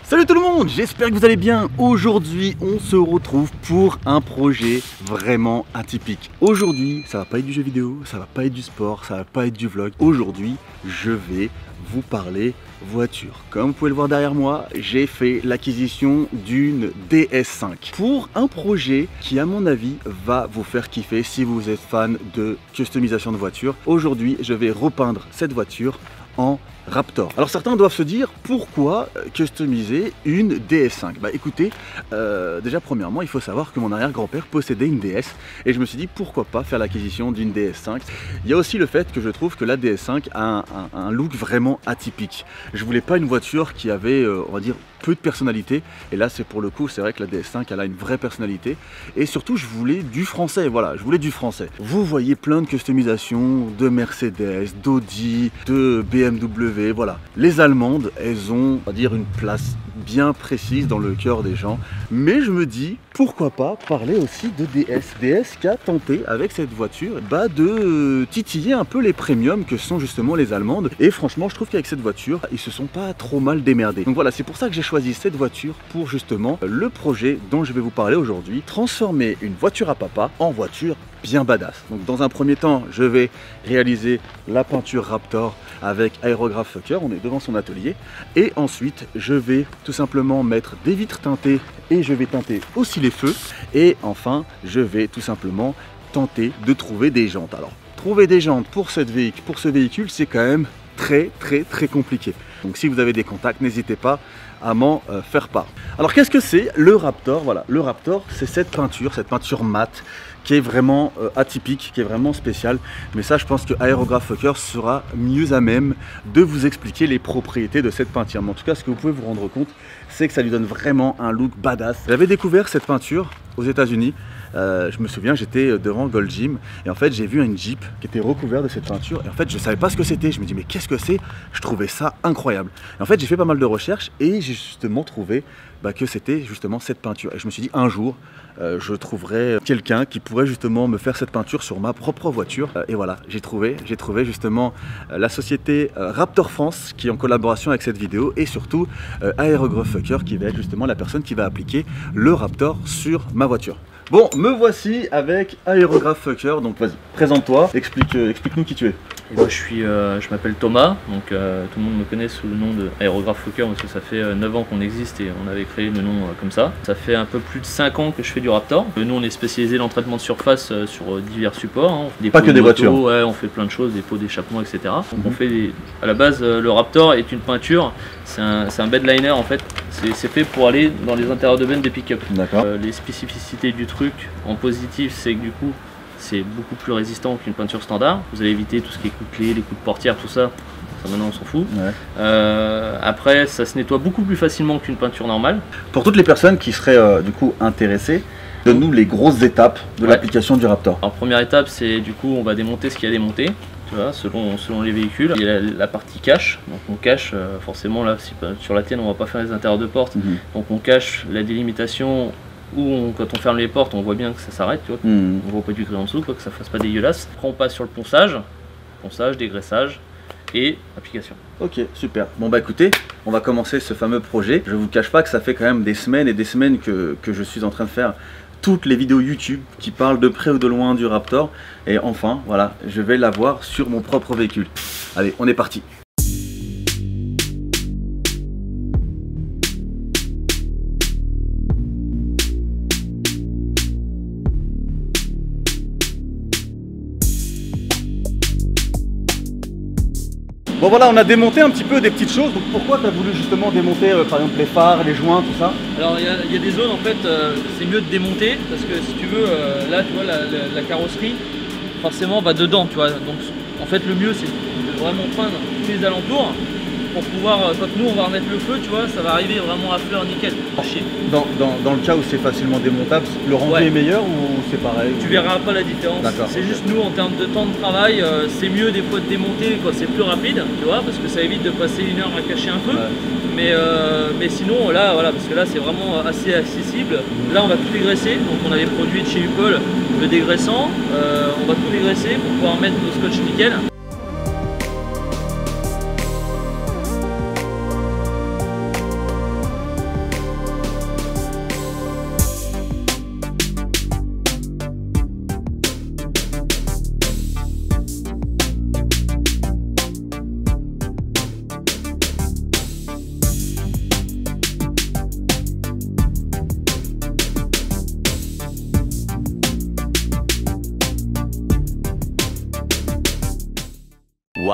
Salut tout le monde, j'espère que vous allez bien. Aujourd'hui, on se retrouve pour un projet vraiment atypique. Aujourd'hui, ça va pas être du jeu vidéo, ça va pas être du sport, ça va pas être du vlog. Aujourd'hui, je vais vous parler voiture. Comme vous pouvez le voir derrière moi, j'ai fait l'acquisition d'une DS5 pour un projet qui, à mon avis, va vous faire kiffer si vous êtes fan de customisation de voiture. Aujourd'hui, je vais repeindre cette voiture en Raptor. Alors certains doivent se dire pourquoi customiser une DS5. Bah écoutez, déjà premièrement il faut savoir que mon arrière-grand-père possédait une DS et je me suis dit pourquoi pas faire l'acquisition d'une DS5. Il y a aussi le fait que je trouve que la DS5 a un look vraiment atypique. Je voulais pas une voiture qui avait on va dire peu de personnalité et là c'est pour le coup c'est vrai que la DS5 elle a une vraie personnalité et surtout je voulais du français, voilà, je voulais du français. Vous voyez plein de customisations de Mercedes, d'Audi, de BMW. Voilà, les Allemandes, elles ont, on va dire, une place bien précise dans le cœur des gens. Mais je me dis, pourquoi pas parler aussi de DS. DS qui a tenté avec cette voiture de titiller un peu les premiums que sont justement les Allemandes. Et franchement, je trouve qu'avec cette voiture, ils se sont pas trop mal démerdés. Donc voilà, c'est pour ça que j'ai choisi cette voiture pour justement le projet dont je vais vous parler aujourd'hui. Transformer une voiture à papa en voiture bien badass. Donc dans un premier temps, je vais réaliser la peinture Raptor avec Aerograph Fucker, on est devant son atelier. Et ensuite, je vais tout simplement mettre des vitres teintées et je vais teinter aussi les feux. Et enfin, je vais tout simplement tenter de trouver des jantes. Alors, trouver des jantes pour ce véhicule, c'est quand même très compliqué. Donc si vous avez des contacts, n'hésitez pas à m'en faire part. Alors qu'est-ce que c'est le Raptor? Voilà, le Raptor, c'est cette peinture mate qui est vraiment atypique, qui est vraiment spéciale. Mais ça, je pense que Aerograph Fucker sera mieux à même de vous expliquer les propriétés de cette peinture. Mais en tout cas, ce que vous pouvez vous rendre compte, c'est que ça lui donne vraiment un look badass. J'avais découvert cette peinture aux États-Unis. Je me souviens, j'étais devant Gold Gym et en fait j'ai vu une Jeep qui était recouverte de cette peinture et en fait je savais pas ce que c'était. Je me dis mais qu'est-ce que c'est? Je trouvais ça incroyable. Et en fait j'ai fait pas mal de recherches et j'ai justement trouvé que c'était justement cette peinture. Et je me suis dit un jour je trouverai quelqu'un qui pourrait justement me faire cette peinture sur ma propre voiture. Et voilà, j'ai trouvé justement la société Raptor France qui est en collaboration avec cette vidéo et surtout Aerograph Fucker qui va être justement la personne qui va appliquer le Raptor sur ma voiture. Bon, me voici avec Aerograph Fucker, donc vas-y, présente-toi, explique-nous qui tu es. Et moi je m'appelle Thomas, donc tout le monde me connaît sous le nom de Aerograph Fucker parce que ça fait 9 ans qu'on existe et on avait créé le nom comme ça. Ça fait un peu plus de 5 ans que je fais du Raptor. Nous on est spécialisé dans le traitement de surface sur divers supports. Hein. On fait pas que des voitures. Ouais, on fait plein de choses, des pots d'échappement, etc. Donc on fait à la base le Raptor est une peinture, c'est un bedliner en fait. C'est fait pour aller dans les intérieurs de benne des pick-up. Les spécificités du truc en positif, c'est que du coup c'est beaucoup plus résistant qu'une peinture standard. Vous allez éviter tout ce qui est coups de clé, les coups de portière, tout ça. Ça maintenant on s'en fout. Ouais. Après ça se nettoie beaucoup plus facilement qu'une peinture normale. Pour toutes les personnes qui seraient du coup intéressées, donne-nous les grosses étapes de l'application du Raptor. Alors première étape c'est du coup on va démonter ce qu'il y a à démonter. Tu vois, selon les véhicules. Il y a la partie cache, donc on cache forcément là sur la tienne on va pas faire les intérieurs de porte, donc on cache la délimitation où quand on ferme les portes on voit bien que ça s'arrête, tu vois, on voit pas du gris en dessous, quoi, que ça fasse pas dégueulasse. Après on passe sur le ponçage, dégraissage et application. Ok, super. Bon bah écoutez, on va commencer ce fameux projet. Je vous cache pas que ça fait quand même des semaines et des semaines que je suis en train de faire toutes les vidéos YouTube qui parlent de près ou de loin du Raptor. Et enfin, voilà, je vais l'avoir sur mon propre véhicule. Allez, on est parti. Bon voilà, on a démonté un petit peu des petites choses. Donc pourquoi tu as voulu justement démonter par exemple les phares, les joints, tout ça? Alors il y a des zones en fait, c'est mieux de démonter parce que si tu veux, là tu vois la carrosserie forcément va dedans, tu vois. Donc en fait le mieux c'est de vraiment peindre tous les alentours pour pouvoir, quand nous on va remettre le feu, tu vois, ça va arriver vraiment à fleur nickel. Dans le cas où c'est facilement démontable, le rendu est meilleur ou c'est pareil? Tu verras pas la différence. C'est juste nous en termes de temps de travail, c'est mieux des fois de démonter quand c'est plus rapide, tu vois, parce que ça évite de passer 1 heure à cacher un feu. Mais sinon là voilà, parce que là c'est vraiment assez accessible. Là on va tout dégraisser, donc on a des produits de chez Upol, le dégraissant, on va tout dégraisser pour pouvoir mettre nos scotch nickel.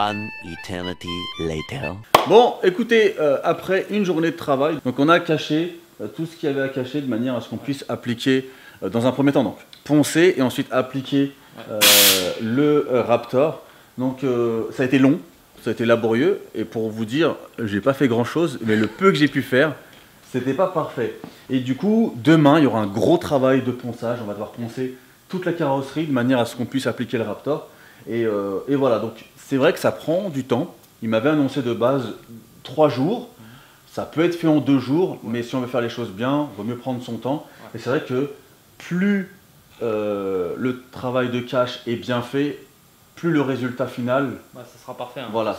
One eternity later. Bon, écoutez, après une journée de travail, donc on a caché tout ce qu'il y avait à cacher de manière à ce qu'on puisse appliquer dans un premier temps, donc poncer et ensuite appliquer le Raptor. Donc ça a été long, ça a été laborieux et pour vous dire, j'ai pas fait grand chose, mais le peu que j'ai pu faire, c'était pas parfait. Et du coup, demain, il y aura un gros travail de ponçage, on va devoir poncer toute la carrosserie de manière à ce qu'on puisse appliquer le Raptor. Et voilà, donc c'est vrai que ça prend du temps. Il m'avait annoncé de base 3 jours. Ça peut être fait en 2 jours, mais si on veut faire les choses bien, il vaut mieux prendre son temps. Et c'est vrai que plus le travail de cache est bien fait, plus le résultat final, ça sera parfait. Hein. Voilà.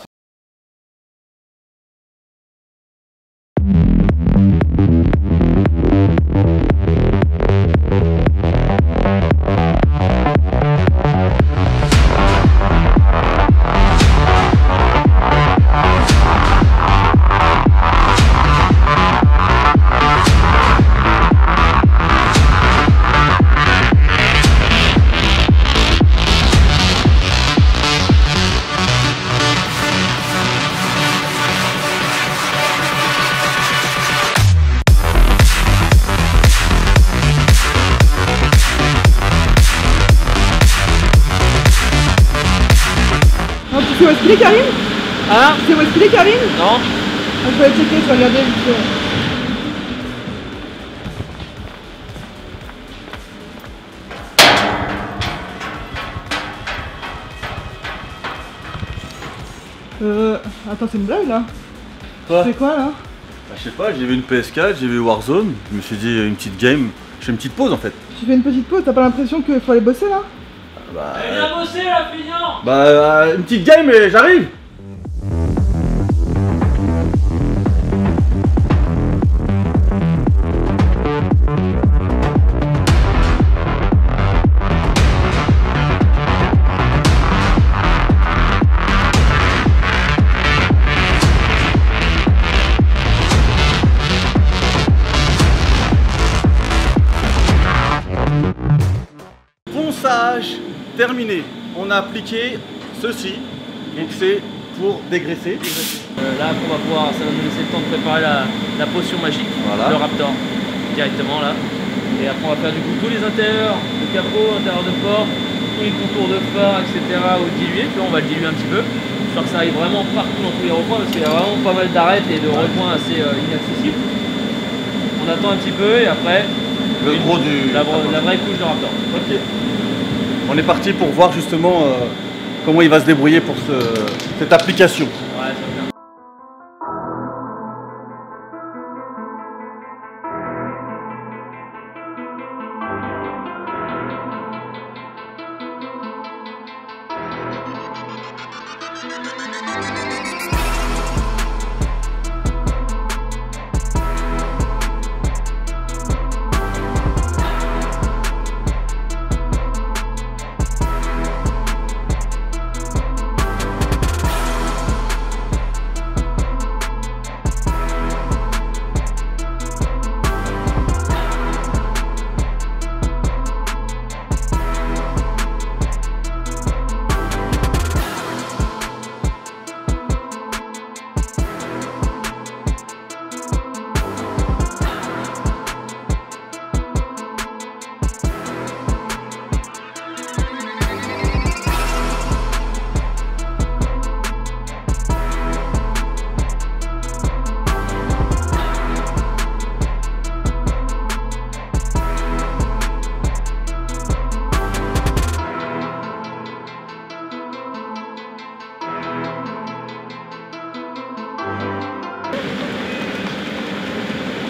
Tu sais où est-ce qu'il est, Karim? Ah, tu sais où est-ce qu'il est, Karim? Non. Je vais aller checker, je vais regarder vite fait. Attends, c'est une blague là? Quoi? C'est quoi là? Bah, je sais pas, j'ai vu une PS4, j'ai vu Warzone, je me suis dit une petite game, je fais une petite pause en fait. Tu fais une petite pause, t'as pas l'impression qu'il faut aller bosser là? Bah, Viens bosser là, feignant. bah une petite game et j'arrive. Ponçage terminé. On a appliqué ceci, donc c'est pour dégraisser. Là, on va pouvoir, ça va nous laisser le temps de préparer la potion magique, Voilà. le Raptor, directement là. Et après, on va faire du coup tous les intérieurs de capot, intérieur de port, tous les contours de phare, etc. au diluer. Puis on va le diluer un petit peu, histoire que ça arrive vraiment partout dans tous les recoins, parce qu'il y a vraiment pas mal d'arêtes et de recoins assez inaccessibles. On attend un petit peu et après, Le gros du... la vraie couche de Raptor. Ok. On est parti pour voir justement comment il va se débrouiller pour cette application. Ouais, ça va bien.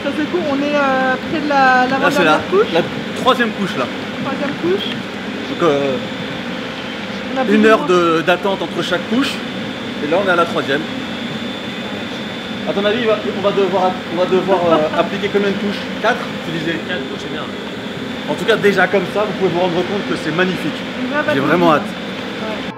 Ça c'est cool, on est près de la Là c'est couche. la troisième couche là. Troisième couche. Donc On a 1 heure besoin- d'attente entre chaque couche. Et là on est à la troisième. À ton avis, on va devoir appliquer combien de couches? 4 tu disais? 4 couches, c'est bien. En tout cas déjà comme ça, vous pouvez vous rendre compte que c'est magnifique. Une vraie J'ai bataille. vraiment hâte. Ouais.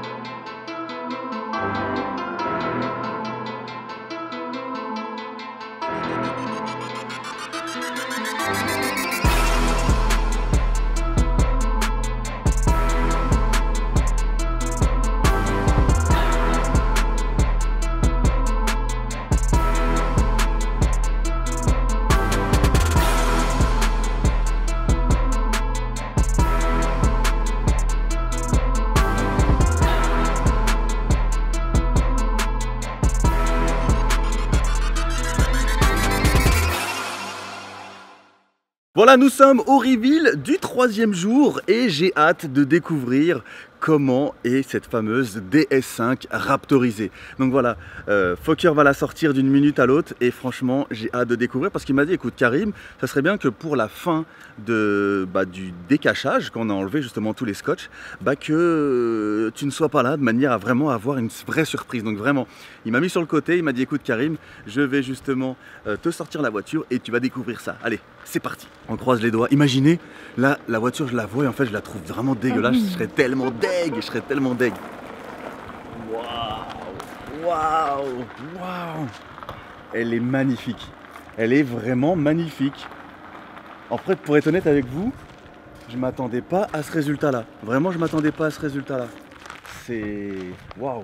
Voilà, nous sommes au reveal du 3e jour et j'ai hâte de découvrir comment est cette fameuse DS5 raptorisée. Donc voilà, Fokker va la sortir d'une minute à l'autre et franchement j'ai hâte de découvrir parce qu'il m'a dit écoute Karim, ça serait bien que pour la fin du décachage, quand on a enlevé justement tous les scotch, que tu ne sois pas là de manière à vraiment avoir une vraie surprise. Donc vraiment, il m'a mis sur le côté, il m'a dit écoute Karim, je vais justement te sortir la voiture et tu vas découvrir ça. Allez, c'est parti. On croise les doigts. Imaginez, là la voiture je la vois et en fait je la trouve vraiment dégueulasse, je serais tellement deg. Waouh. Elle est magnifique. Elle est vraiment magnifique. En fait, pour être honnête avec vous, je m'attendais pas à ce résultat-là. Vraiment, je m'attendais pas à ce résultat-là. C'est... waouh.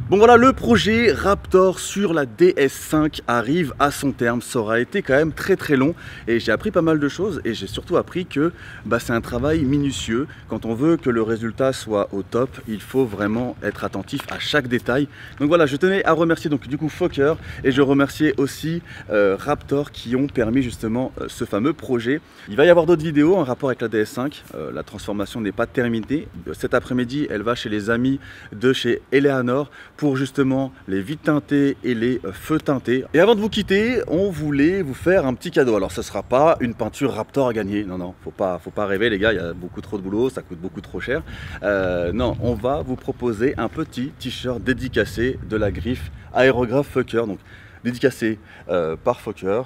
Bon voilà, le projet Raptor sur la DS5 arrive à son terme. Ça aura été quand même très long et j'ai appris pas mal de choses et j'ai surtout appris que c'est un travail minutieux. Quand on veut que le résultat soit au top, il faut vraiment être attentif à chaque détail. Donc voilà, je tenais à remercier donc du coup Fokker et je remerciais aussi Raptor qui ont permis justement ce fameux projet. Il va y avoir d'autres vidéos en rapport avec la DS5. La transformation n'est pas terminée. Cet après-midi, elle va chez les amis de chez Eleanor pour justement les vitres teintées et les feux teintés. Et avant de vous quitter, on voulait vous faire un petit cadeau. Alors ce ne sera pas une peinture Raptor à gagner, non, faut pas rêver les gars, il y a beaucoup trop de boulot, ça coûte beaucoup trop cher. Non, on va vous proposer un petit t-shirt dédicacé de la griffe Aérographe Fokker, donc dédicacé par Fokker,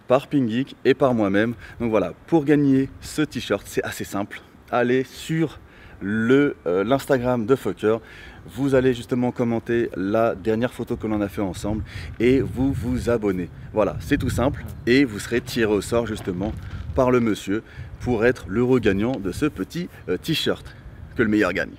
par Pinggeek et par moi-même. Donc voilà, pour gagner ce t-shirt, c'est assez simple. Allez sur l'Instagram de Fokker, vous allez justement commenter la dernière photo que l'on a fait ensemble et vous vous abonnez. Voilà, c'est tout simple et vous serez tiré au sort justement par le monsieur pour être l'heureux gagnant de ce petit t-shirt. Que le meilleur gagne.